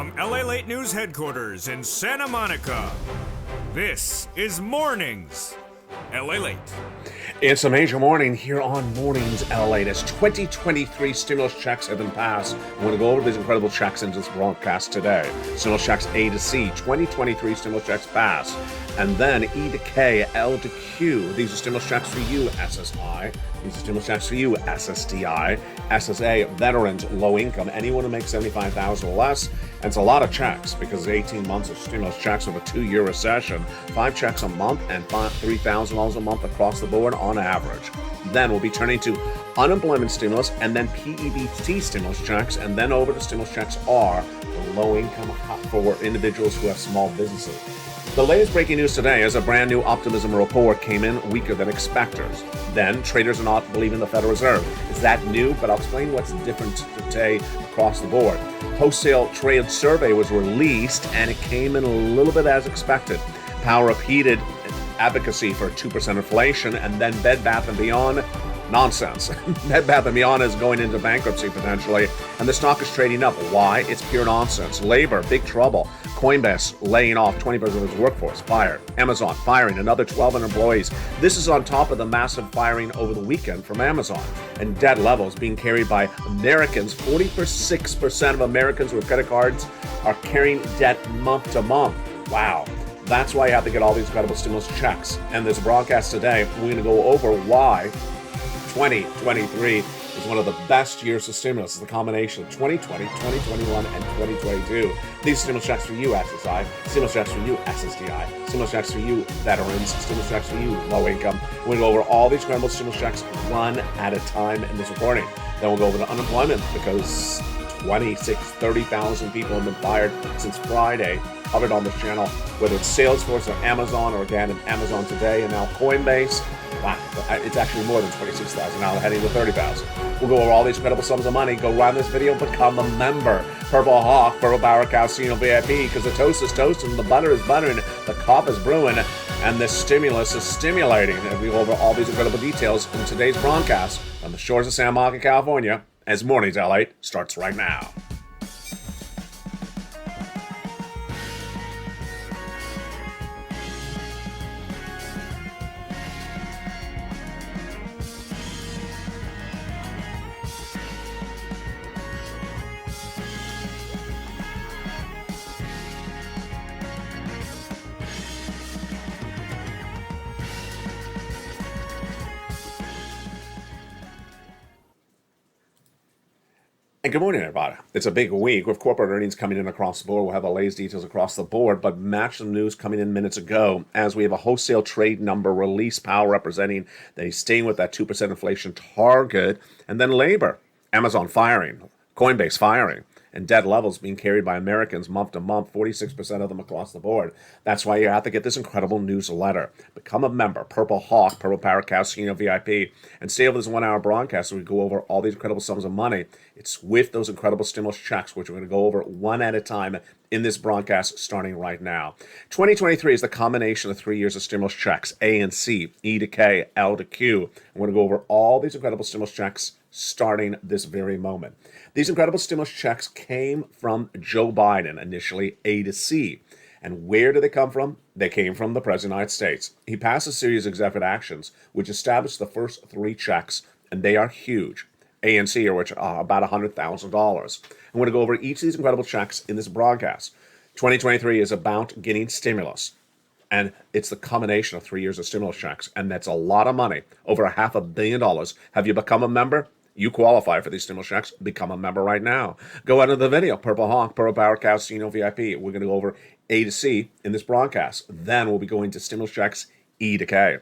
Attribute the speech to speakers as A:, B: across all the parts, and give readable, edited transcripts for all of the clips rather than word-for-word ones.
A: From LA Late News headquarters in Santa Monica, this is Mornings LA Late.
B: It's a major morning here on Mornings LA. As 2023 stimulus checks have been passed, I'm going to go over these incredible checks in this broadcast today. Stimulus checks A to C, 2023 stimulus checks passed. And then E to K, L to Q. These are stimulus checks for you, SSI. These are stimulus checks for you, SSDI. SSA, veterans, low income, anyone who makes $75,000 or less. And it's a lot of checks because 18 months of stimulus checks of a 2-year recession. 5 checks a month and $3,000 a month across the board on average. Then we'll be turning to unemployment stimulus and then PEBT stimulus checks, and then over to stimulus checks R for low income for individuals who have small businesses. The latest breaking news today is a brand new optimism report came in weaker than expected. Then traders are not believing the Federal Reserve. Is that new? But I'll explain what's different today across the board. Wholesale trade survey was released and it came in a little bit as expected. Powell repeated advocacy for 2% inflation, and then Bed Bath & Beyond, nonsense. Bed Bath & Beyond is going into bankruptcy potentially, and the stock is trading up. Why? It's pure nonsense. Labor, big trouble. Coinbase laying off 20% of its workforce, fired. Amazon firing another 1,200 employees. This is on top of the massive firing over the weekend from Amazon. And debt levels being carried by Americans. 46% of Americans with credit cards are carrying debt month to month. Wow. That's why you have to get all these incredible stimulus checks. And this broadcast today, we're going to go over why 2023 is one of the best years of stimulus. It's the combination of 2020, 2021, and 2022. These stimulus checks for you, SSI, stimulus checks for you, SSDI, stimulus checks for you, veterans, stimulus checks for you, low income. We're going to go over all these incredible stimulus checks one at a time in this recording. Then we'll go over to unemployment because 30,000 people have been fired since Friday. Covered on this channel, whether it's Salesforce or Amazon, or again Amazon today and now Coinbase. Wow, it's actually more than 26,000 now, heading to 30,000. We'll go over all these incredible sums of money. Go around this video, become a member. Purple Hawk, Purple Power Casino VIP, because the toast is toasting, the butter is buttering, the coffee is brewing, and the stimulus is stimulating. And we go over all these incredible details in today's broadcast on the shores of Santa Monica, California, as Mornings LA starts right now. And good morning, everybody. It's a big week with corporate earnings coming in across the board. We'll have the latest details across the board, but match the news coming in minutes ago as we have a wholesale trade number release, Powell representing that he's staying with that 2% inflation target, and then labor, Amazon firing, Coinbase firing, and debt levels being carried by Americans month to month, 46% of them across the board. That's why you have to get this incredible newsletter. Become a member, Purple Hawk, Purple Power Casino VIP, and stay over this 1-hour broadcast so we go over all these incredible sums of money. It's with those incredible stimulus checks, which we're going to go over one at a time in this broadcast starting right now. 2023 is the combination of 3 years of stimulus checks, A and C, E to K, L to Q. We're going to go over all these incredible stimulus checks starting this very moment. These incredible stimulus checks came from Joe Biden, initially A to C. And where did they come from? They came from the President of the United States. He passed a series of executive actions which established the first 3 checks, and they are huge. A and C are which are about $100,000. I'm going to go over each of these incredible checks in this broadcast. 2023 is about getting stimulus. And it's the combination of 3 years of stimulus checks. And that's a lot of money, over $500 million. Have you become a member? You qualify for these stimulus checks. Become a member right now. Go out of the video. Purple Hawk, Purple Power Casino VIP. We're going to go over A to C in this broadcast. Then we'll be going to stimulus checks E to K.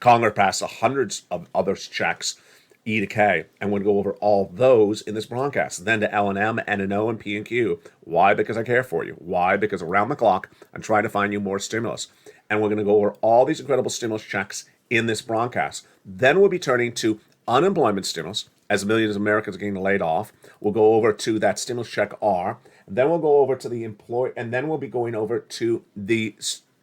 B: Congress passed hundreds of other checks, E to K, and we're going to go over all those in this broadcast. Then to L&M, N&O, and P and Q. Why? Because I care for you. Why? Because around the clock, I'm trying to find you more stimulus. And we're going to go over all these incredible stimulus checks in this broadcast. Then we'll be turning to unemployment stimulus, as millions of Americans are getting laid off. We'll go over to that stimulus check R. And then we'll go over to the and then we'll be going over to the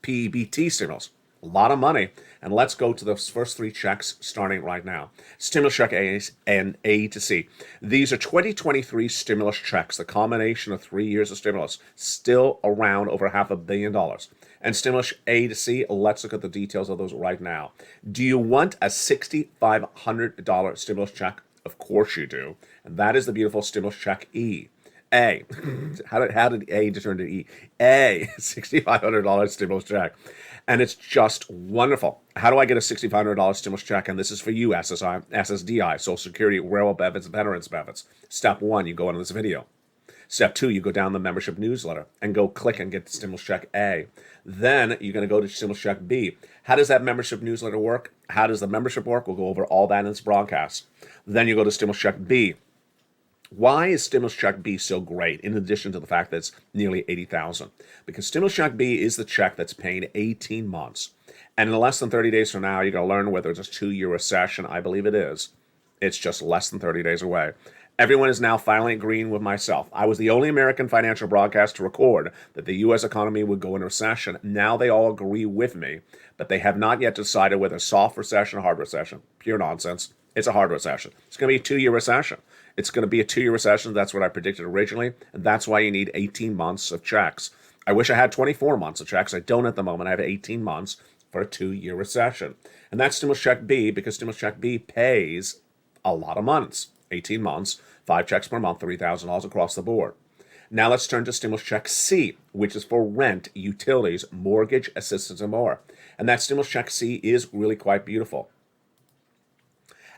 B: PEBT stimulus. A lot of money. And let's go to those first three checks starting right now. Stimulus check A and A to C. These are 2023 stimulus checks, the combination of 3 years of stimulus, still around over $500 million. And stimulus A to C, let's look at the details of those right now. Do you want a $6,500 stimulus check? Of course you do. And that is the beautiful stimulus check E. A. How did A turn to E? A, $6,500 stimulus check. And it's just wonderful. How do I get a $6,500 stimulus check? And this is for you, SSI, SSDI, Social Security, Railroad benefits, Veterans benefits. Step 1, you go into this video. Step 2, you go down the membership newsletter and go click and get the stimulus check A. Then you're going to go to stimulus check B. How does that membership newsletter work? How does the membership work? We'll go over all that in this broadcast. Then you go to stimulus check B. Why is stimulus check B so great, in addition to the fact that it's nearly $80,000? Because stimulus check B is the check that's paying 18 months. And in less than 30 days from now, you're going to learn whether it's a 2-year recession. I believe it is. It's just less than 30 days away. Everyone is now finally agreeing with myself. I was the only American financial broadcast to record that the U.S. economy would go into recession. Now they all agree with me, but they have not yet decided whether soft recession or hard recession. Pure nonsense. It's a hard recession. It's going to be a 2-year recession. It's going to be a 2-year recession. That's what I predicted originally, and that's why you need 18 months of checks. I wish I had 24 months of checks. I don't at the moment. I have 18 months for a 2-year recession. And that's stimulus check B, because stimulus check B pays a lot of months. 18 months, 5 checks per month, $3,000 across the board. Now let's turn to stimulus check C, which is for rent, utilities, mortgage assistance, and more. And that stimulus check C is really quite beautiful.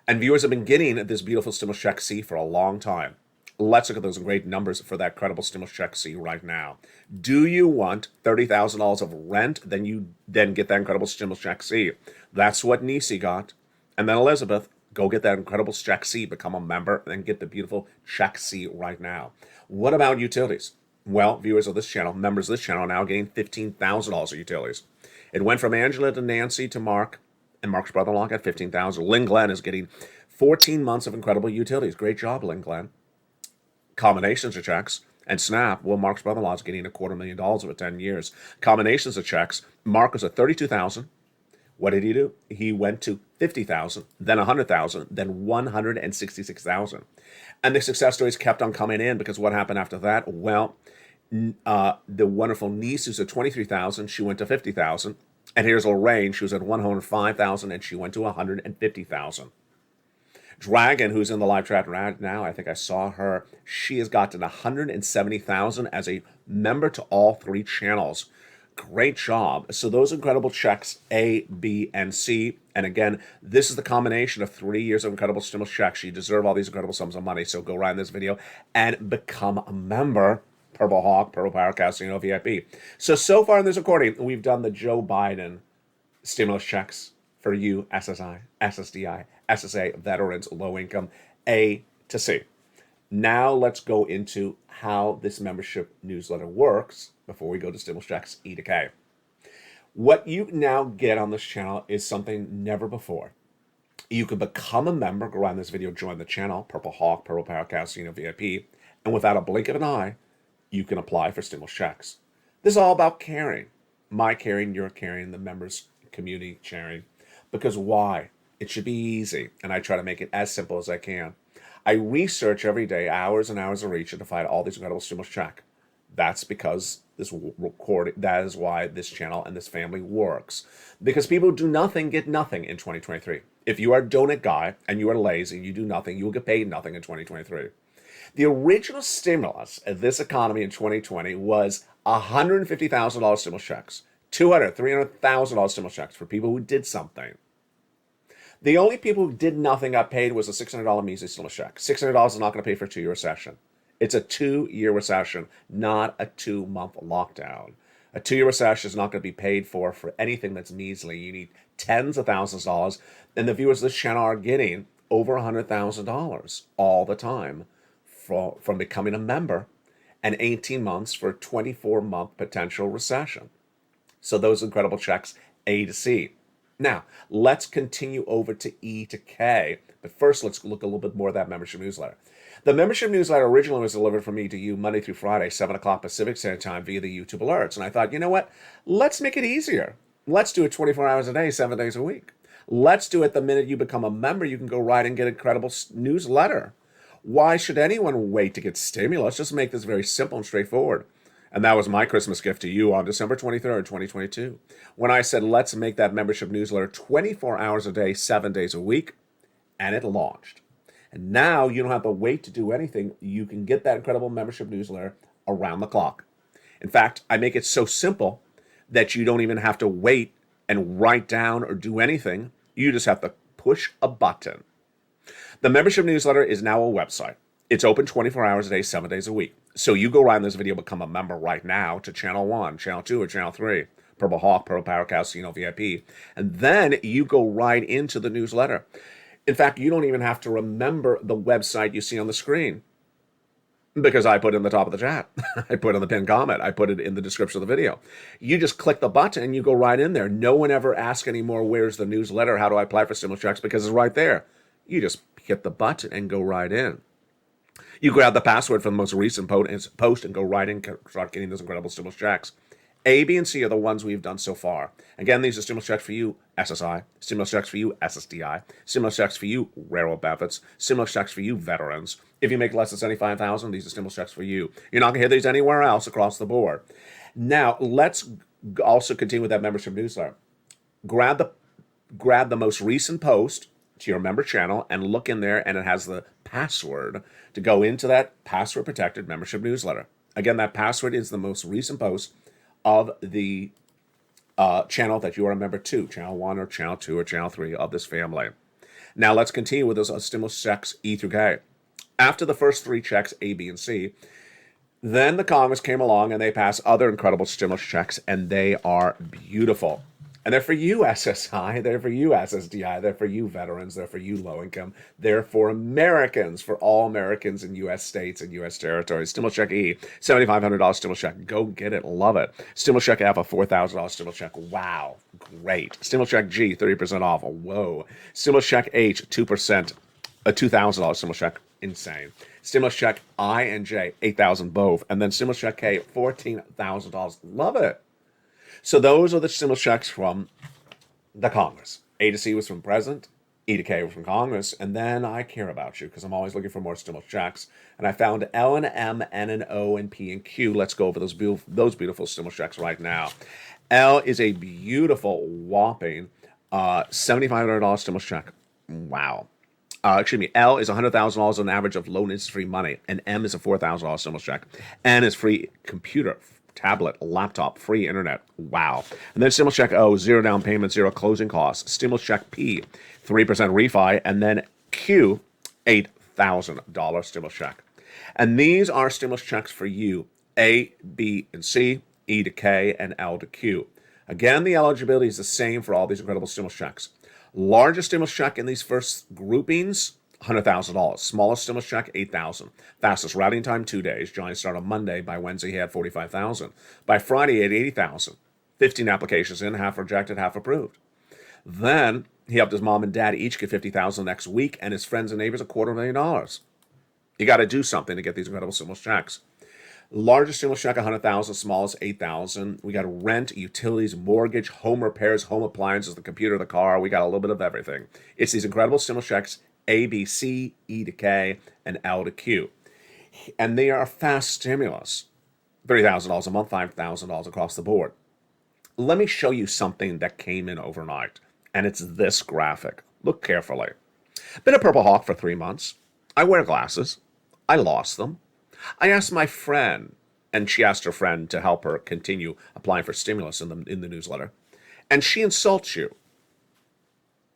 B: And viewers have been getting this beautiful stimulus check C for a long time. Let's look at those great numbers for that credible stimulus check C right now. Do you want $30,000 of rent? Then you get that incredible stimulus check C. That's what Nisi got. And then Elizabeth, go get that incredible check C, become a member, and get the beautiful check C right now. What about utilities? Well, viewers of this channel, members of this channel, are now getting $15,000 of utilities. It went from Angela to Nancy to Mark, and Mark's brother-in-law got $15,000. Lynn Glenn is getting 14 months of incredible utilities. Great job, Lynn Glenn. Combinations of checks. And Snap, well, Mark's brother-in-law is getting $250,000 over 10 years. Combinations of checks. Mark was at $32,000. What did he do? He went to $50,000, then $100,000, then $166,000. And the success stories kept on coming in, because what happened after that? Well, the wonderful niece who's at $23,000, she went to $50,000. And here's Lorraine, she was at $105,000, and she went to $150,000. Dragon, who's in the live chat right now, I think I saw her. She has gotten $170,000 as a member to all 3 channels. Great job. So those incredible checks, A, B, and C. And again, this is the combination of 3 years of incredible stimulus checks. You deserve all these incredible sums of money. So go right in this video and become a member. Purple Hawk, Purple Power Casino VIP. So far in this recording, we've done the Joe Biden stimulus checks for you, SSI, SSDI, SSA, veterans, low income, A to C. Now let's go into how this membership newsletter works before we go to stimulus checks E to K. What you now get on this channel is something never before. You can become a member, go around this video, join the channel, Purple Hawk, Purple Power Casino VIP, and without a blink of an eye, you can apply for stimulus checks. This is all about caring. My caring, your caring, the members' community sharing. Because why? It should be easy, and I try to make it as simple as I can. I research every day, hours and hours of research, to find all these incredible stimulus checks. That's because that is why this channel and this family works. Because people who do nothing get nothing in 2023. If you are a donut guy and you are lazy and you do nothing, you will get paid nothing in 2023. The original stimulus of this economy in 2020 was $150,000 stimulus checks, $200,000, $300,000 stimulus checks for people who did something. The only people who did nothing got paid was a $600 measly stimulus check. $600 is not going to pay for a 2-year recession. It's a 2-year recession, not a 2-month lockdown. A 2-year recession is not going to be paid for anything that's measly. You need tens of thousands of dollars, and the viewers of this channel are getting over $100,000 all the time from becoming a member, and 18 months for a 24-month potential recession. So those incredible checks, A to C. Now, let's continue over to E to K. But first, let's look a little bit more at that membership newsletter. The membership newsletter originally was delivered from me to you Monday through Friday, 7 o'clock Pacific Standard Time via the YouTube alerts. And I thought, you know what? Let's make it easier. Let's do it 24 hours a day, 7 days a week. Let's do it the minute you become a member. You can go right and get an incredible newsletter. Why should anyone wait to get stimulus? Just make this very simple and straightforward. And that was my Christmas gift to you on December 23rd, 2022, when I said, let's make that membership newsletter 24 hours a day, 7 days a week, and it launched. And now you don't have to wait to do anything. You can get that incredible membership newsletter around the clock. In fact, I make it so simple that you don't even have to wait and write down or do anything. You just have to push a button. The membership newsletter is now a website. It's open 24 hours a day, 7 days a week. So you go right in this video, become a member right now to Channel 1, Channel 2, or Channel 3, Purple Hawk, Purple Power Cow, VIP. And then you go right into the newsletter. In fact, you don't even have to remember the website you see on the screen, because I put it in the top of the chat. I put it in the pinned comment. I put it in the description of the video. You just click the button and you go right in there. No one ever asks anymore, where's the newsletter? How do I apply for stimulus checks? Because it's right there. You just hit the button and go right in. You grab the password from the most recent post and go right in, start getting those incredible stimulus checks. A, B, and C are the ones we've done so far. Again, these are stimulus checks for you, SSI, stimulus checks for you, SSDI, stimulus checks for you, railroad benefits, stimulus checks for you, veterans. If you make less than $75,000, these are stimulus checks for you. You're not going to hear these anywhere else across the board. Now, let's also continue with that membership newsletter. Grab the most recent post to your member channel and look in there, and it has the password to go into that password protected membership newsletter. Again, that password is the most recent post of the channel that you are a member to, Channel 1 or Channel 2 or Channel 3 of this family. Now let's continue with those stimulus checks E through K. After the first three checks, A, B, and C, then the Congress came along and they passed other incredible stimulus checks, and they are beautiful. And they're for you, SSI. They're for you, SSDI. They're for you, veterans. They're for you, low income. They're for Americans, for all Americans in U.S. states and U.S. territories. Stimulus check E, $7,500 stimulus check. Go get it. Love it. Stimulus check F, a $4,000 stimulus check. Wow. Great. Stimulus check G, 30% off. Whoa. Stimulus check H, 2%, a $2,000 stimulus check. Insane. Stimulus check I and J, $8,000 both. And then stimulus check K, $14,000. Love it. So those are the stimulus checks from the Congress. A to C was from President, E to K was from Congress, and then I care about you because I'm always looking for more stimulus checks. And I found L and M, N and O, and P and Q. Let's go over those beautiful stimulus checks right now. L is a beautiful, whopping $7,500 stimulus check. Wow. L is $100,000 on average of low interest-free money, and M is a $4,000 stimulus check. N is free computer, tablet, laptop, free internet. Wow. And then stimulus check O, zero down payment, zero closing costs. Stimulus check P, 3% refi. And then Q, $8,000 stimulus check. And these are stimulus checks for you, A, B, and C, E to K, and L to Q. Again, the eligibility is the same for all these incredible stimulus checks. Largest stimulus check in these first groupings, $100,000. Smallest stimulus check, $8,000. Fastest routing time, 2 days. Johnny started on Monday. By Wednesday, he had $45,000. By Friday, he had $80,000. 15 applications in, half rejected, half approved. Then he helped his mom and dad each get $50,000 next week, and his friends and neighbors $250,000. You got to do something to get these incredible stimulus checks. Largest stimulus check, $100,000. Smallest, $8,000. We got rent, utilities, mortgage, home repairs, home appliances, the computer, the car. We got a little bit of everything. It's these incredible stimulus checks, A, B, C, E to K, and L to Q. And they are fast stimulus. $30,000 a month, $5,000 across the board. Let me show you something that came in overnight. And it's this graphic. Look carefully. Been a Purple Hawk for 3 months. I wear glasses. I lost them. I asked my friend, and she asked her friend to help her continue applying for stimulus in the newsletter. And she insults you.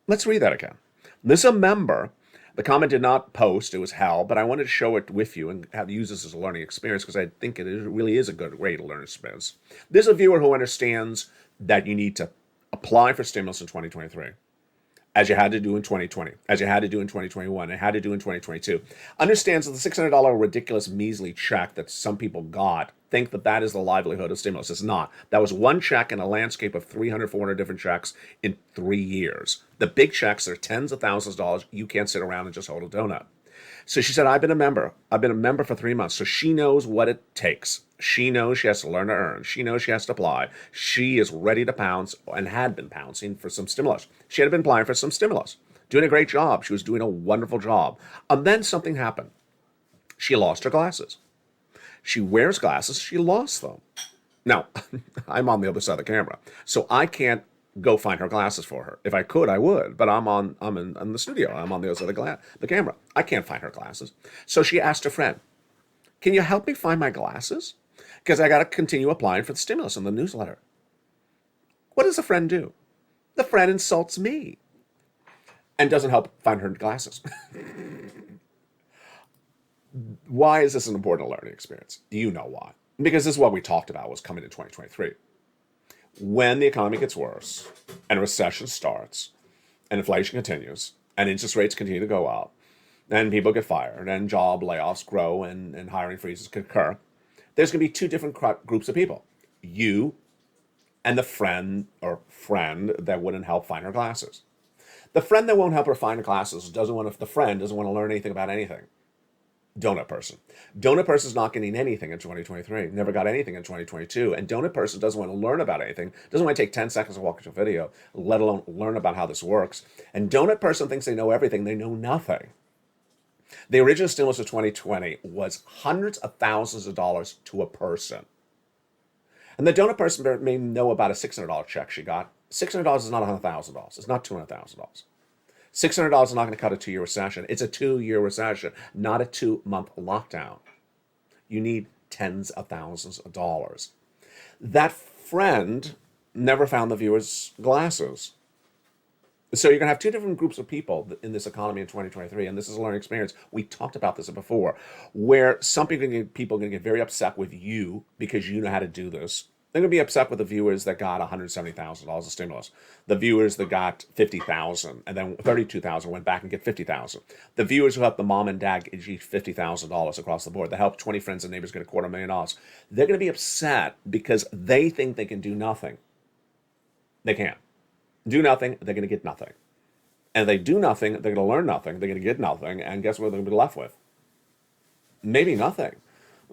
B: Let's read that again. This is a member. The comment did not post. It was hell, but I wanted to show it with you and have use this as a learning experience because I think really is a great learning experience. This is a viewer who understands that you need to apply for stimulus in 2023, as you had to do in 2020, as you had to do in 2021, and had to do in 2022. Understands that the $600 ridiculous measly check that some people got think that that is the livelihood of stimulus. It's not. That was one check in a landscape of 300, 400 different checks in 3 years. The big checks are tens of thousands of dollars. You can't sit around and just hold a donut. So she said, I've been a member. I've been a member for 3 months. So she knows what it takes. She knows she has to learn to earn. She knows she has to apply. She is ready to pounce and had been pouncing for some stimulus. She had been applying for some stimulus, doing a great job. She was doing a wonderful job. And then something happened. She lost her glasses. She wears glasses. She lost them. Now, I'm on the other side of the camera, so I can't go find her glasses for her. If I could, I would, but I'm in the studio. I'm on the other side of the camera. I can't find her glasses. So she asked a friend, can you help me find my glasses? Because I got to continue applying for the stimulus in the newsletter. What does the friend do? The friend insults me and doesn't help find her glasses. Why is this an important learning experience? You know why. Because this is what we talked about was coming in 2023. When the economy gets worse and a recession starts and inflation continues and interest rates continue to go up and people get fired and job layoffs grow and hiring freezes occur, there's going to be two different groups of people. You and the friend that wouldn't help find her glasses. The friend that won't help her find her glasses the friend doesn't want to learn anything about anything. Donut person. Donut person's not getting anything in 2023. Never got anything in 2022. And donut person doesn't want to learn about anything. Doesn't want to take 10 seconds to watch a video, let alone learn about how this works. And donut person thinks they know everything. They know nothing. The original stimulus of 2020 was hundreds of thousands of dollars to a person. And the donut person may know about a $600 check she got. $600 is not $100,000. It's not $200,000. $600 is not going to cut a 2-year recession. It's a 2-year recession, not a 2-month lockdown. You need tens of thousands of dollars. That friend never found the viewer's glasses. So you're going to have two different groups of people in this economy in 2023, and this is a learning experience. We talked about this before, where some people are going to get very upset with you because you know how to do this. They're going to be upset with the viewers that got $170,000 of stimulus. The viewers that got $50,000 and then $32,000 went back and get $50,000. The viewers who helped the mom and dad achieve $50,000 across the board. That helped 20 friends and neighbors get $250,000. They're going to be upset because they think they can do nothing. They can't. Do nothing, they're going to get nothing. And if they do nothing, they're going to learn nothing, they're going to get nothing, and guess what they're going to be left with? Maybe nothing.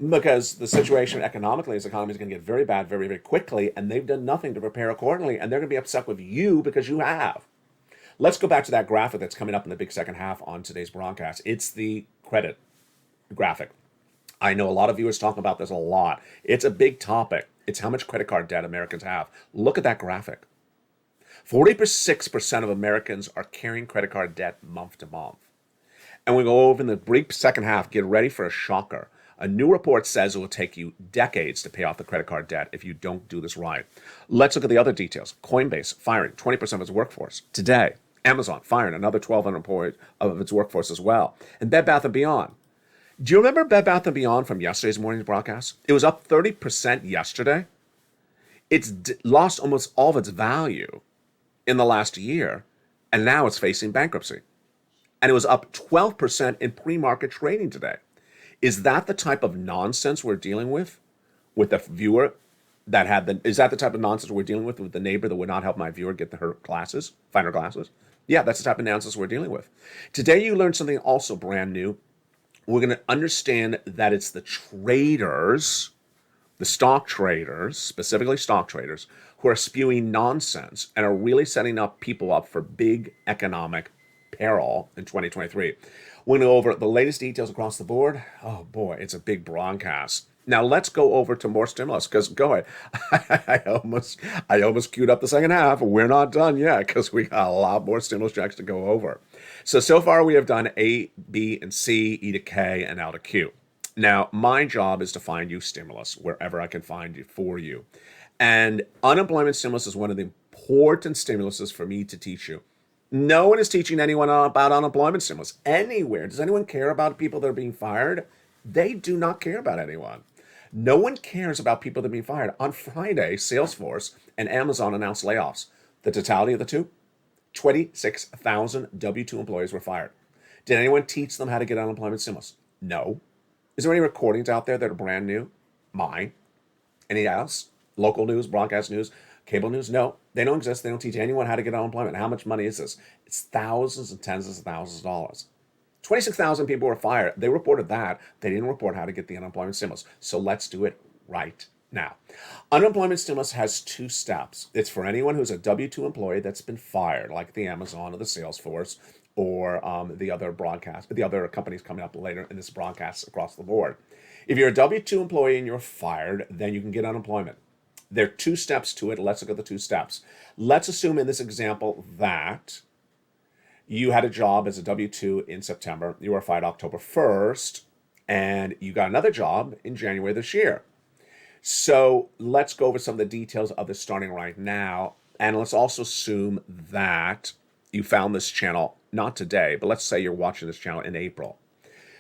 B: Because the situation economically, this economy is going to get very bad very, very quickly, and they've done nothing to prepare accordingly, and they're going to be upset with you because you have. Let's go back to that graphic that's coming up in the big second half on today's broadcast. It's the credit graphic. I know a lot of viewers talk about this a lot. It's a big topic. It's how much credit card debt Americans have. Look at that graphic. 46% of Americans are carrying credit card debt month to month. And we go over in the brief second half, get ready for a shocker. A new report says it will take you decades to pay off the credit card debt if you don't do this right. Let's look at the other details. Coinbase firing 20% of its workforce today. Amazon firing another 1,200 employees of its workforce as well. And Bed Bath & Beyond. Do you remember Bed Bath & Beyond from yesterday's morning's broadcast? It was up 30% yesterday. It's lost almost all of its value in the last year, and now it's facing bankruptcy. And it was up 12% in pre-market trading today. Is that the type of nonsense we're dealing with the viewer that had is that the type of nonsense we're dealing with the neighbor that would not help my viewer get her glasses, find her glasses? Yeah, that's the type of nonsense we're dealing with. Today you learned something also brand new. We're going to understand that it's the traders, the stock traders, specifically stock traders, who are spewing nonsense and are really setting up people up for big economic peril in 2023. We're going to go over the latest details across the board. Oh boy, it's a big broadcast. Now let's go over to more stimulus because go ahead. I almost queued up the second half. We're not done yet because we got a lot more stimulus checks to go over. So far we have done A, B, and C, E to K, and L to Q. Now my job is to find you stimulus wherever I can find it for you. And unemployment stimulus is one of the important stimuluses for me to teach you. No one is teaching anyone about unemployment stimulus anywhere. Does anyone care about people that are being fired? They do not care about anyone. No one cares about people that are being fired. On Friday, Salesforce and Amazon announced layoffs. The totality of the two, 26,000 W-2 employees were fired. Did anyone teach them how to get unemployment stimulus? No. Is there any recordings out there that are brand new? Mine. Any else? Local news, broadcast news, cable news? No, they don't exist. They don't teach anyone how to get unemployment. How much money is this? It's thousands and tens of thousands of dollars. 26,000 people were fired. They reported that. They didn't report how to get the unemployment stimulus. So let's do it right now. Unemployment stimulus has 2 steps. It's for anyone who's a W-2 employee that's been fired, like the Amazon or the Salesforce or the other companies coming up later in this broadcast across the board. If you're a W-2 employee and you're fired, then you can get unemployment. There are 2 steps to it. Let's look at the 2 steps. Let's assume in this example that you had a job as a W-2 in September. You were fired October 1st, and you got another job in January this year. So let's go over some of the details of this starting right now. And let's also assume that you found this channel, not today, but let's say you're watching this channel in April.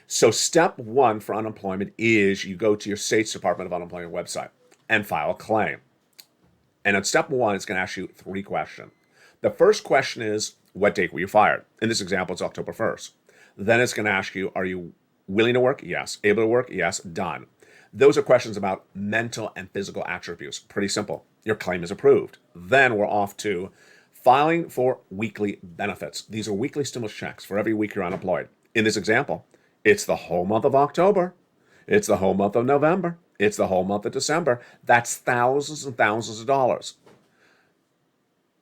B: So step 1 for unemployment is you go to your state's Department of Unemployment website and file a claim. And on step 1, it's going to ask you 3 questions. The first question is, what date were you fired? In this example, it's October 1st. Then it's going to ask you, are you willing to work? Yes. Able to work? Yes. Done. Those are questions about mental and physical attributes. Pretty simple. Your claim is approved. Then we're off to filing for weekly benefits. These are weekly stimulus checks for every week you're unemployed. In this example, it's the whole month of October. It's the whole month of November. It's the whole month of December. That's thousands and thousands of dollars.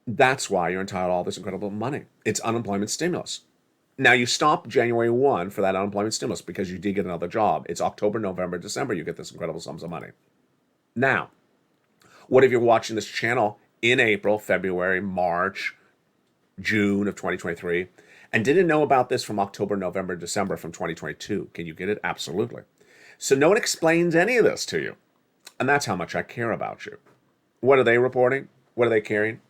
B: That's why you're entitled to all this incredible money. It's unemployment stimulus. Now, you stop January 1 for that unemployment stimulus because you did get another job. It's October, November, December, you get this incredible sums of money. Now, what if you're watching this channel in April, February, March, June of 2023, and didn't know about this from October, November, December from 2022? Can you get it? Absolutely. So no one explains any of this to you. And that's how much I care about you. What are they reporting? What are they carrying?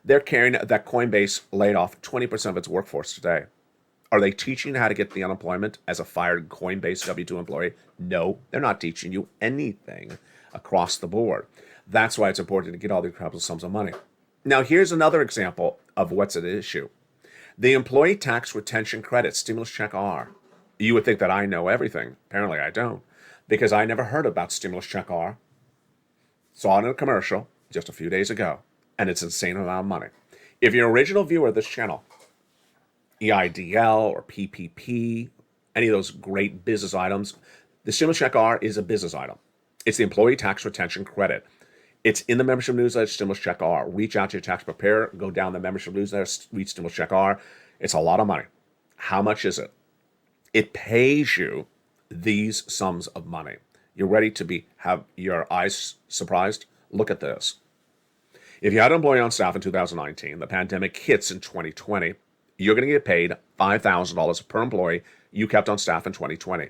B: They're carrying that Coinbase laid off 20% of its workforce today. Are they teaching how to get the unemployment as a fired Coinbase W-2 employee? No, they're not teaching you anything across the board. That's why it's important to get all the incredible sums of money. Now, here's another example of what's at issue. The Employee Tax Retention Credit, Stimulus Check R. You would think that I know everything. Apparently I don't, because I never heard about Stimulus Check R. Saw it in a commercial just a few days ago, and it's an insane amount of money. If you're an original viewer of this channel, EIDL or PPP, any of those great business items, the Stimulus Check R is a business item. It's the Employee Tax Retention Credit. It's in the membership newsletter, Stimulus Check R. Reach out to your tax preparer, go down the membership newsletter, read Stimulus Check R. It's a lot of money. How much is it? It pays you these sums of money. You're ready to have your eyes surprised? Look at this. If you had an employee on staff in 2019, the pandemic hits in 2020, you're going to get paid $5,000 per employee you kept on staff in 2020.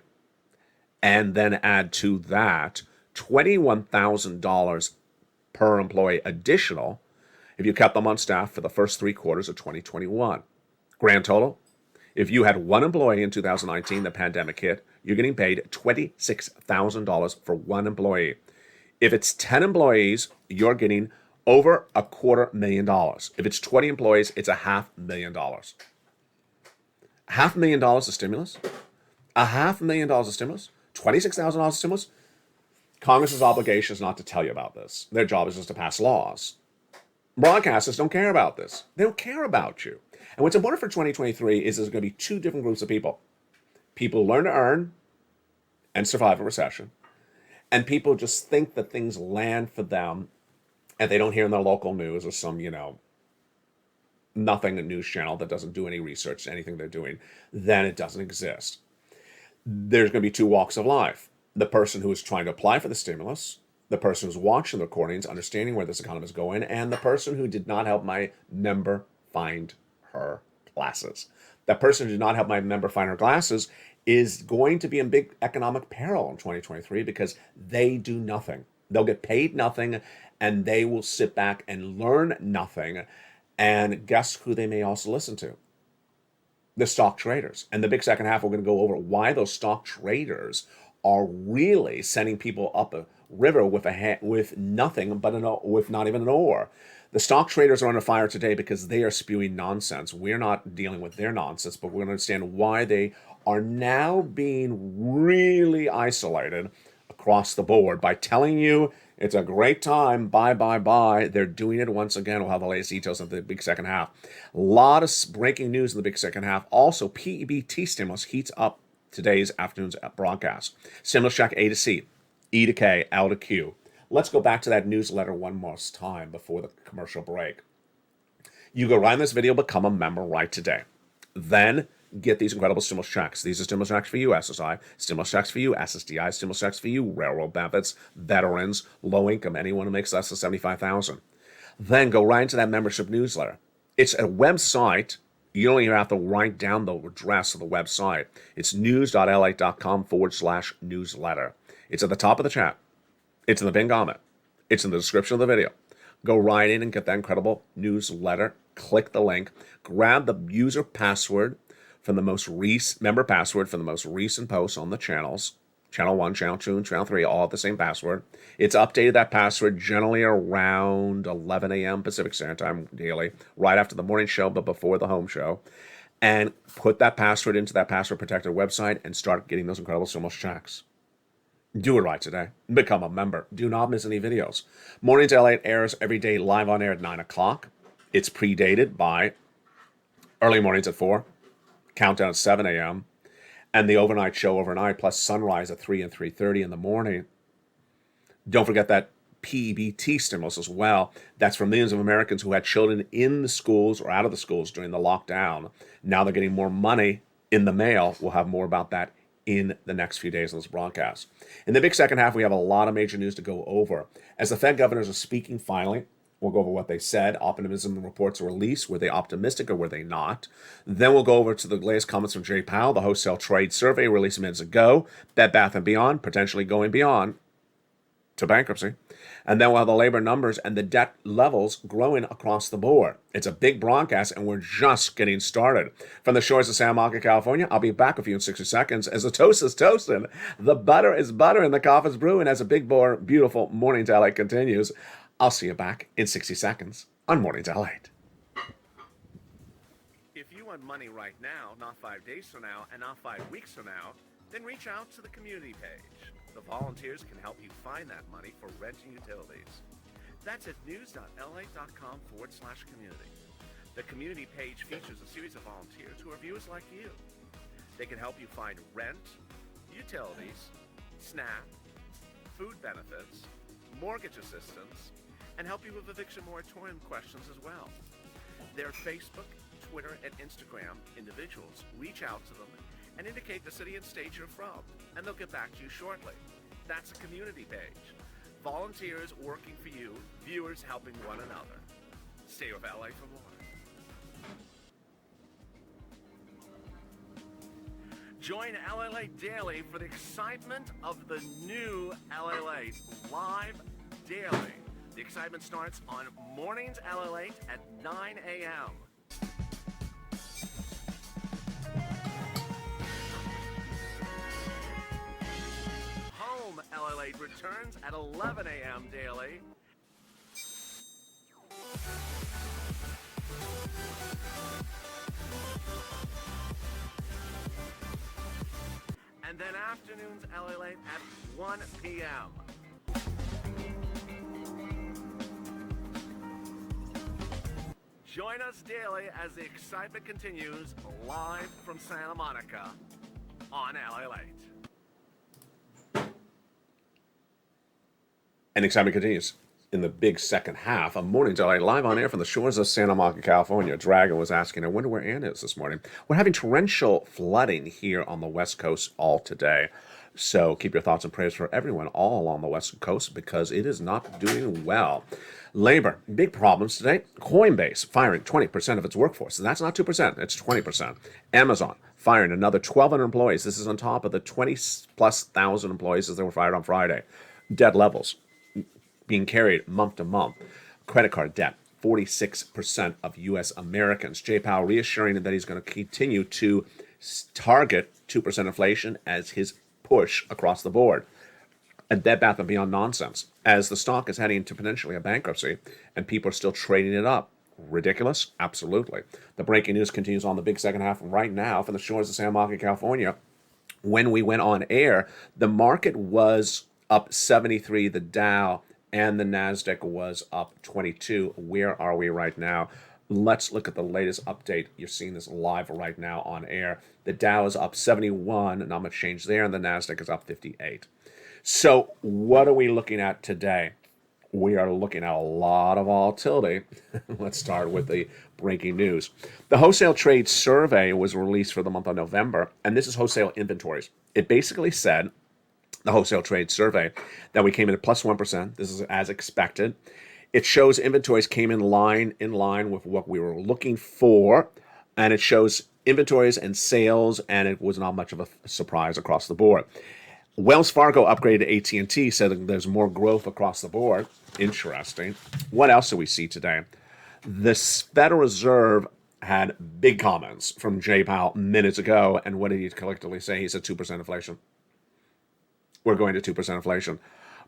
B: And then add to that $21,000 per employee additional if you kept them on staff for the first 3 quarters of 2021. Grand total, if you had 1 employee in 2019, the pandemic hit, you're getting paid $26,000 for 1 employee. If it's 10 employees, you're getting over $250,000. If it's 20 employees, it's $500,000. $500,000 of stimulus? $500,000 of stimulus? $26,000 of stimulus? Congress's obligation is not to tell you about this. Their job is just to pass laws. Broadcasters don't care about this. They don't care about you. And what's important for 2023 is there's going to be 2 different groups of people. People who learn to earn and survive a recession. And people just think that things land for them and they don't hear in their local news or some, nothing news channel that doesn't do any research to anything they're doing, then it doesn't exist. There's going to be 2 walks of life. The person who is trying to apply for the stimulus, the person who's watching the recordings, understanding where this economy is going, and the person who did not help my member find her glasses. That person who did not help my member find her glasses is going to be in big economic peril in 2023 because they do nothing. They'll get paid nothing, and they will sit back and learn nothing. And guess who they may also listen to? The stock traders. And the big second half, we're going to go over why those stock traders are really sending people up a river with nothing but with not even an oar. The stock traders are under fire today because they are spewing nonsense. We're not dealing with their nonsense, but we're going to understand why they are now being really isolated across the board by telling you It's a great time. Buy, buy, buy. They're doing it once again. We'll have the latest details of the big second half. A lot of breaking news in the big second half. Also, PEBT stimulus heats up today's afternoon's broadcast. Stimulus check A to C, E to K, L to Q. Let's go back to that newsletter one more time before the commercial break. You go right in this video, become a member right today. Then get these incredible stimulus checks. These are stimulus checks for you, SSI, stimulus checks for you, SSDI, stimulus checks for you, railroad benefits, veterans, low income, anyone who makes less than $75,000. Then go right into that membership newsletter. It's a website. You don't even have to write down the address of the website. It's news.la.com/newsletter. It's at the top of the chat. It's in the pinned comment. It's in the description of the video. Go right in and get that incredible newsletter. Click the link. Grab the user password from the most recent member password from the most recent posts on the channels. Channel 1, Channel 2, and Channel 3, all have the same password. It's updated, that password, generally around 11 a.m. Pacific Standard Time daily, right after the morning show, but before the home show. And put that password into that password-protected website and start getting those incredible stimulus checks. Do it right today. Become a member. Do not miss any videos. Mornings LA airs every day live on air at 9 o'clock. It's predated by early mornings at 4, countdown at 7 a.m., and the overnight show overnight, plus sunrise at 3 and 3:30 in the morning. Don't forget that PEBT stimulus as well. That's for millions of Americans who had children in the schools or out of the schools during the lockdown. Now they're getting more money in the mail. We'll have more about that in the next few days on this broadcast. In the big second half, we have a lot of major news to go over. As the Fed governors are speaking finally, we'll go over what they said. Optimism reports are released. Were they optimistic or were they not? Then we'll go over to the latest comments from Jay Powell, the wholesale trade survey released minutes ago. Bed Bath & Beyond, potentially going beyond to bankruptcy. And then we'll have the labor numbers and the debt levels growing across the board. It's a big broadcast, and we're just getting started. From the shores of Santa Monica, California, I'll be back with you in 60 seconds as the toast is toasting, the butter is butter, and the coffee's brewing as a big, beautiful Morning to LA continues. I'll see you back in 60 seconds on Morning to LA.
C: If you want money right now, not 5 days from now, and not 5 weeks from now, then reach out to the community page. The volunteers can help you find that money for rent and utilities. That's at news.la.com/community. The community page features a series of volunteers who are viewers like you. They can help you find rent, utilities, SNAP, food benefits, mortgage assistance, and help you with eviction moratorium questions as well. Their Facebook, Twitter, and Instagram individuals reach out to them and indicate the city and state you're from, and they'll get back to you shortly. That's a community page. Volunteers working for you, viewers helping one another. Stay with LA for more. Join LA Late Daily for the excitement of the new LA Late live daily. The excitement starts on Mornings LA Late at 9 a.m. Home LA Late returns at 11 a.m. daily. And then afternoons LA Late at 1 p.m. Join us daily as the excitement continues live from Santa Monica on LA Late.
B: And excitement continues in the big second half of Morning to LA, live on air from the shores of Santa Monica, California. Dragon was asking, I wonder where Ann is this morning. We're having torrential flooding here on the West Coast all today. So keep your thoughts and prayers for everyone all along the West Coast because it is not doing well. Labor, big problems today. Coinbase firing 20% of its workforce. And that's not 2%, it's 20%. Amazon firing another 1,200 employees. This is on top of the 20+ thousand employees as they were fired on Friday. Debt levels being carried month to month. Credit card debt, 46% of U.S. Americans. Jay Powell reassuring that he's going to continue to target 2% inflation as his push across the board. And Bed Bath & Beyond nonsense, as the stock is heading to potentially a bankruptcy and people are still trading it up. Ridiculous? Absolutely. The breaking news continues on the big second half right now from the shores of Santa Monica, California. When we went on air, the market was up 73, the Dow and the NASDAQ was up 22. Where are we right now? Let's look at the latest update. You're seeing this live right now on air. The Dow is up 71, not much change there, and the NASDAQ is up 58. So what are we looking at today? We are looking at a lot of volatility. Let's start with the breaking news. The wholesale trade survey was released for the month of November, and this is wholesale inventories. It basically said, the wholesale trade survey, that we came in at plus 1%. This is as expected. It shows inventories came in line with what we were looking for, and it shows inventories and sales, and it was not much of a surprise across the board. Wells Fargo upgraded AT&T, said that there's more growth across the board. Interesting. What else do we see today? The Federal Reserve had big comments from Jay Powell minutes ago, and what did he collectively say? He said 2% inflation. We're going to 2% inflation.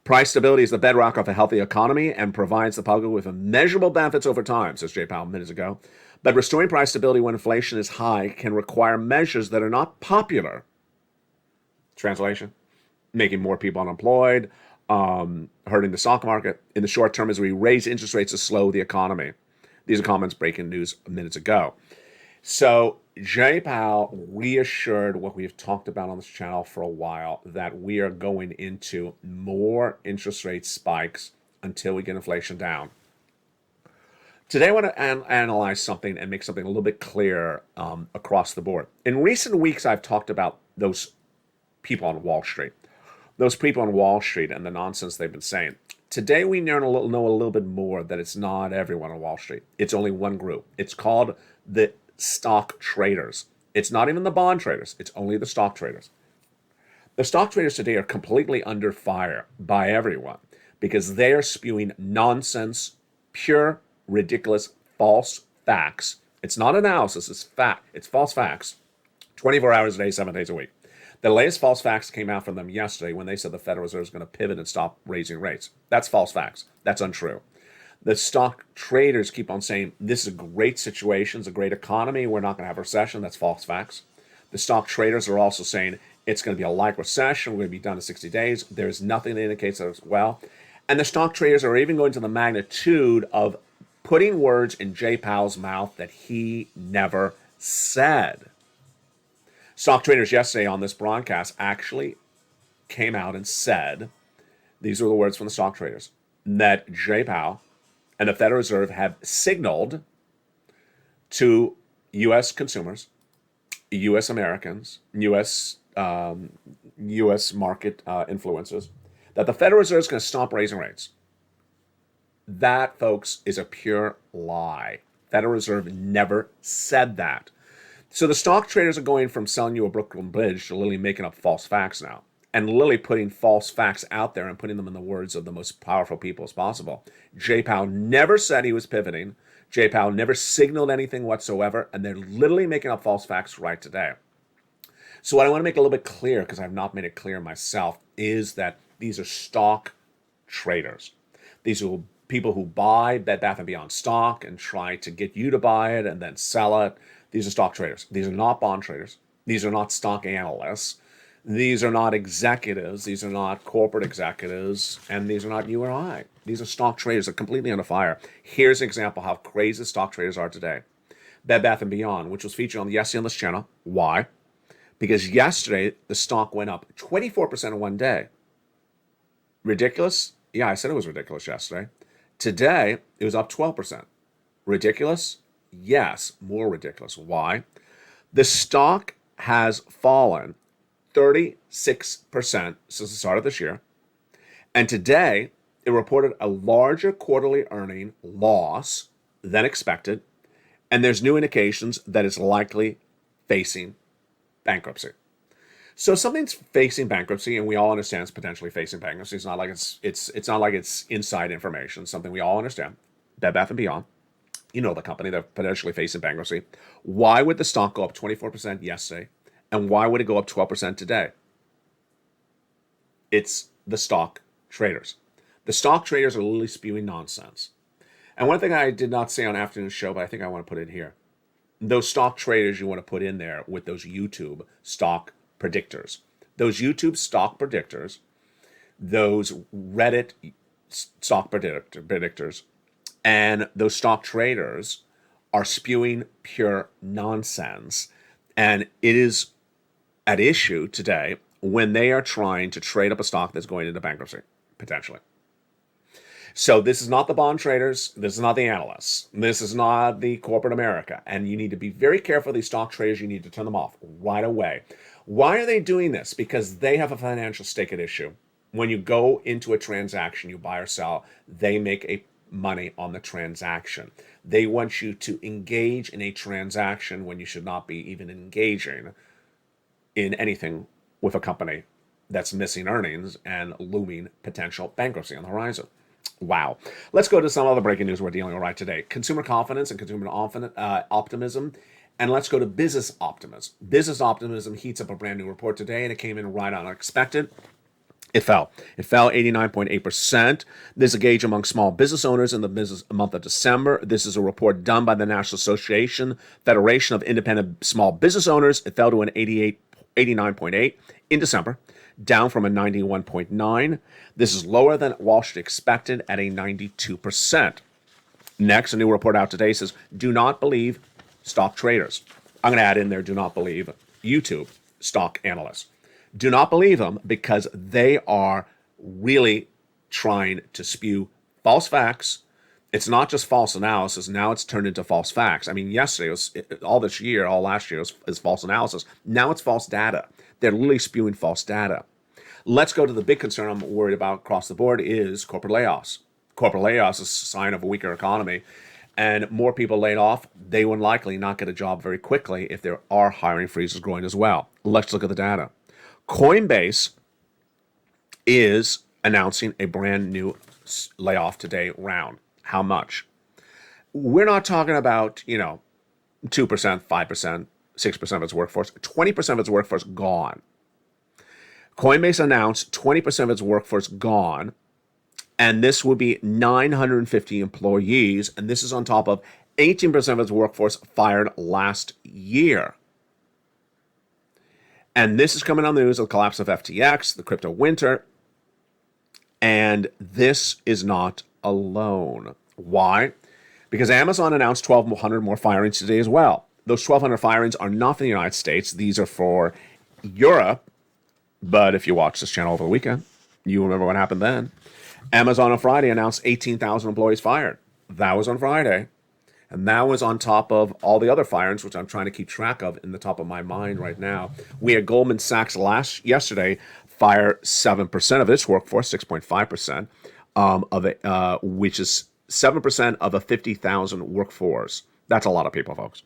B: Price stability is the bedrock of a healthy economy and provides the public with measurable benefits over time, says Jay Powell minutes ago. But restoring price stability when inflation is high can require measures that are not popular. Translation: making more people unemployed, hurting the stock market in the short term as we raise interest rates to slow the economy. These are comments breaking news minutes ago. So Jay Powell reassured what we've talked about on this channel for a while, that we are going into more interest rate spikes until we get inflation down. Today I want to analyze something and make something a little bit clearer across the board. In recent weeks, I've talked about those people on Wall Street. Those people on Wall Street and the nonsense they've been saying. Today we know a little bit more that it's not everyone on Wall Street. It's only one group. It's called the stock traders. It's not even the bond traders. It's only the stock traders. The stock traders today are completely under fire by everyone because they are spewing nonsense, pure, ridiculous, false facts. It's not analysis. It's fact. It's false facts. 24 hours a day, 7 days a week. The latest false facts came out from them yesterday when they said the Federal Reserve is going to pivot and stop raising rates. That's false facts. That's untrue. The stock traders keep on saying this is a great situation, it's a great economy, we're not going to have a recession. That's false facts. The stock traders are also saying it's going to be a light recession, we're going to be done in 60 days. There's nothing that indicates that as well. And the stock traders are even going to the magnitude of putting words in Jay Powell's mouth that he never said. Stock traders yesterday on this broadcast actually came out and said, these were the words from the stock traders, that Jay Powell and the Federal Reserve have signaled to U.S. consumers, U.S. Americans, U.S. market influencers, that the Federal Reserve is going to stop raising rates. That, folks, is a pure lie. Federal Reserve never said that. So the stock traders are going from selling you a Brooklyn Bridge to literally making up false facts now, and literally putting false facts out there and putting them in the words of the most powerful people as possible. Jay Powell never said he was pivoting. Jay Powell never signaled anything whatsoever, and they're literally making up false facts right today. So what I want to make a little bit clear, because I've not made it clear myself, is that these are stock traders. These are people who buy Bed Bath & Beyond stock and try to get you to buy it and then sell it. These are stock traders. These are not bond traders. These are not stock analysts. These are not executives. These are not corporate executives. And these are not you or I. These are stock traders that are completely under fire. Here's an example how crazy stock traders are today. Bed Bath & Beyond, which was featured on the Yesterday on this channel. Why? Because yesterday, the stock went up 24% in one day. Ridiculous? Yeah, I said it was ridiculous yesterday. Today, it was up 12%. Ridiculous? Yes, more ridiculous. Why? The stock has fallen 36% since the start of this year. And today, it reported a larger quarterly earning loss than expected. And there's new indications that it's likely facing bankruptcy. So something's facing bankruptcy, and we all understand it's potentially facing bankruptcy. It's not like it's not like it's inside information. Something we all understand. Bed Bath & Beyond. You know the company that potentially facing bankruptcy. Why would the stock go up 24% yesterday? And why would it go up 12% today? It's the stock traders. The stock traders are literally spewing nonsense. And one thing I did not say on afternoon show, but I think I want to put it here. Those stock traders you want to put in there with those YouTube stock predictors. Those YouTube stock predictors, those Reddit stock predictors, and those stock traders are spewing pure nonsense. And it is at issue today when they are trying to trade up a stock that's going into bankruptcy, potentially. So this is not the bond traders. This is not the analysts. This is not the corporate America. And you need to be very careful of these stock traders. You need to turn them off right away. Why are they doing this? Because they have a financial stake at issue. When you go into a transaction, you buy or sell, they make money on the transaction. They want you to engage in a transaction when you should not be even engaging in anything with a company that's missing earnings and looming potential bankruptcy on the horizon. Wow. Let's go to some other breaking news we're dealing with right today. Consumer confidence and consumer optimism. And let's go to business optimism. Business optimism heats up a brand new report today, and it came in right on unexpected. It fell. It fell 89.8%. This is a gauge among small business owners in the business month of December. This is a report done by the National Association Federation of Independent Small Business Owners. It fell to an 89.8 in December, down from a 91.9. This is lower than Wall Street expected at a 92%. Next, a new report out today says, do not believe stock traders. I'm going to add in there, do not believe YouTube stock analysts. Do not believe them because they are really trying to spew false facts. It's not just false analysis. Now it's turned into false facts. I mean, yesterday was all last year was false analysis. Now it's false data. They're literally spewing false data. Let's go to the big concern I'm worried about across the board is corporate layoffs. Corporate layoffs is a sign of a weaker economy. And more people laid off, they would likely not get a job very quickly if there are hiring freezes growing as well. Let's look at the data. Coinbase is announcing a brand new layoff today round. How much? We're not talking about, 2%, 5%, 6% of its workforce. 20% of its workforce gone. Coinbase announced 20% of its workforce gone, and this would be 950 employees, and this is on top of 18% of its workforce fired last year. And this is coming on the news of the collapse of FTX, the crypto winter, and this is not alone. Why? Because Amazon announced 1,200 more firings today as well. Those 1,200 firings are not for the United States. These are for Europe. But if you watch this channel over the weekend, you remember what happened then. Amazon on Friday announced 18,000 employees fired. That was on Friday. And that was on top of all the other firings, which I'm trying to keep track of in the top of my mind right now. We had Goldman Sachs yesterday fire 7% of its workforce, 6.5% of it, which is 7% of a 50,000 workforce. That's a lot of people, folks.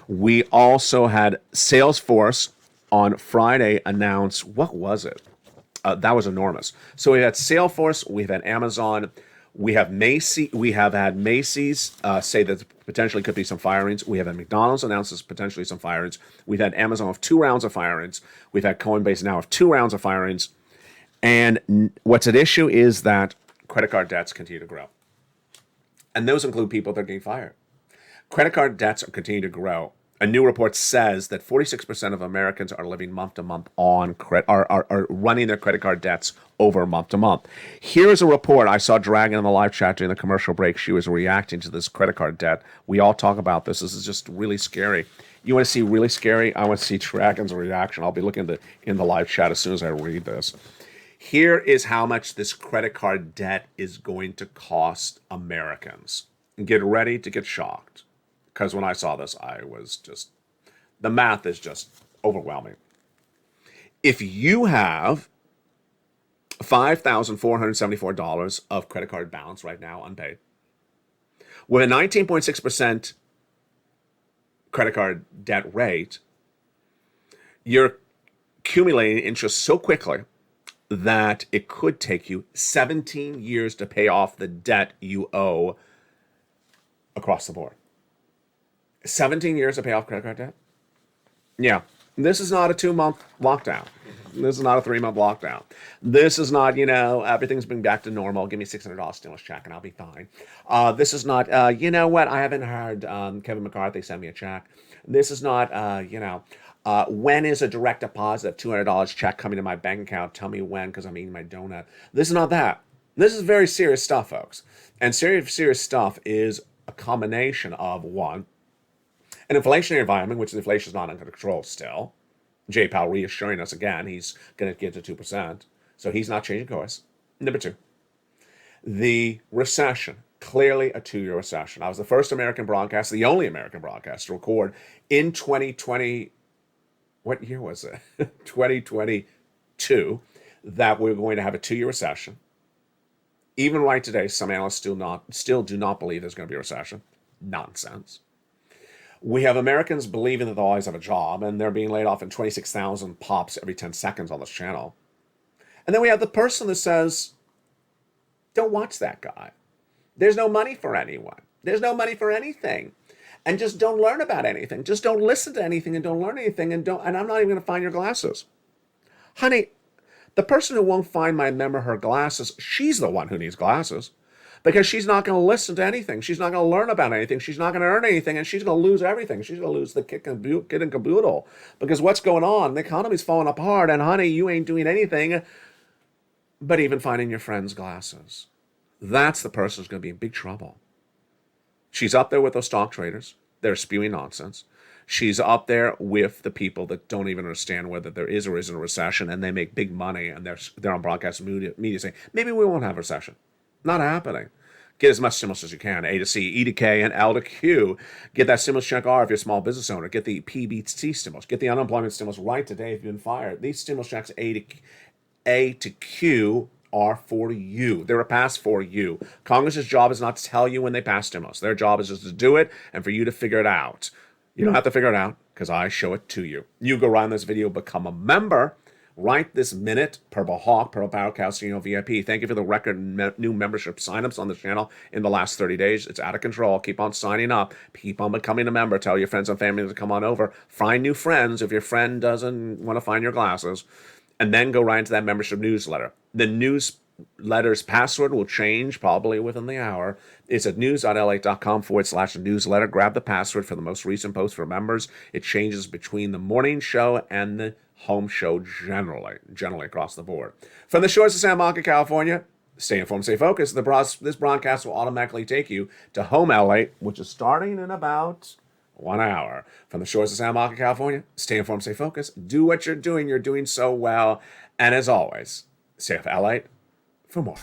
B: We also had Salesforce on Friday announce, what was it? That was enormous. So we had Salesforce, we've had Amazon, we have had Macy's say that potentially could be some firings. We have had McDonald's announces potentially some firings. We've had Amazon with 2 rounds of firings. We've had Coinbase now with 2 rounds of firings. And what's at issue is that credit card debts continue to grow. And those include people that are getting fired. Credit card debts are continuing to grow. A new report says that 46% of Americans are living month to month on credit, are running their credit card debts over month to month. Here's a report I saw Dragon in the live chat during the commercial break. She was reacting to this credit card debt. We all talk about this. This is just really scary. You want to see really scary? I want to see Dragon's reaction. I'll be looking in the live chat as soon as I read this. Here is how much this credit card debt is going to cost Americans. Get ready to get shocked. Because when I saw this, the math is just overwhelming. If you have $5,474 of credit card balance right now unpaid, with a 19.6% credit card debt rate, you're accumulating interest so quickly that it could take you 17 years to pay off the debt you owe across the board. 17 years to pay off credit card debt? Yeah. This is not a 2-month lockdown. This is not a 3-month lockdown. This is not, everything's been back to normal. Give me $600 stimulus check and I'll be fine. This is not, you know what? I haven't heard Kevin McCarthy send me a check. This is not, when is a direct deposit of $200 check coming to my bank account? Tell me when, because I'm eating my donut. This is not that. This is very serious stuff, folks. And serious stuff is a combination of, one, an inflationary environment, which inflation is not under control still. Jay Powell reassuring us again he's going to get to 2%. So he's not changing course. Number two, the recession. Clearly a 2-year recession. I was the first American broadcaster, the only American broadcaster to record in 2020. What year was it? 2022, that we're going to have a 2-year recession. Even right today, some analysts still do not believe there's going to be a recession. Nonsense. We have Americans believing that they'll always have a job, and they're being laid off in 26,000 pops every 10 seconds on this channel. And then we have the person that says, don't watch that guy. There's no money for anyone. There's no money for anything. And just don't learn about anything. Just don't listen to anything and don't learn anything and I'm not even going to find your glasses. Honey, the person who won't find my member her glasses, she's the one who needs glasses. Because she's not going to listen to anything. She's not going to learn about anything. She's not going to earn anything, and she's going to lose everything. She's going to lose the kid and caboodle. Because what's going on? The economy's falling apart, and honey, you ain't doing anything but even finding your friend's glasses. That's the person who's going to be in big trouble. She's up there with those stock traders. They're spewing nonsense. She's up there with the people that don't even understand whether there is or isn't a recession, and they make big money, and they're on broadcast media saying, maybe we won't have a recession. Not happening. Get as much stimulus as you can. A to C, E to K, and L to Q. Get that stimulus check R if you're a small business owner. Get the PBT stimulus. Get the unemployment stimulus right today if you've been fired. These stimulus checks A to Q are for you. They're a pass for you. Congress's job is not to tell you when they pass stimulus. Their job is just to do it and for you to figure it out. You don't have to figure it out because I show it to you. You go around this video, become a member right this minute. Purple Hawk, Purple Power Calcino VIP. Thank you for the record new membership signups on the channel in the last 30 days. It's out of control. Keep on signing up. Keep on becoming a member. Tell your friends and family to come on over. Find new friends if your friend doesn't want to find your glasses. And then go right into that membership newsletter. The newsletter's password will change probably within the hour. It's at news.la.com/newsletter. Grab the password for the most recent post for members. It changes between the morning show and the home show generally across the board. From the shores of San Monica, California, stay informed, stay focused. This broadcast will automatically take you to home LA, which is starting in about 1 hour. From the shores of San Monica, California, stay informed, stay focused. Do what you're doing. You're doing so well. And as always, stay up LA for more.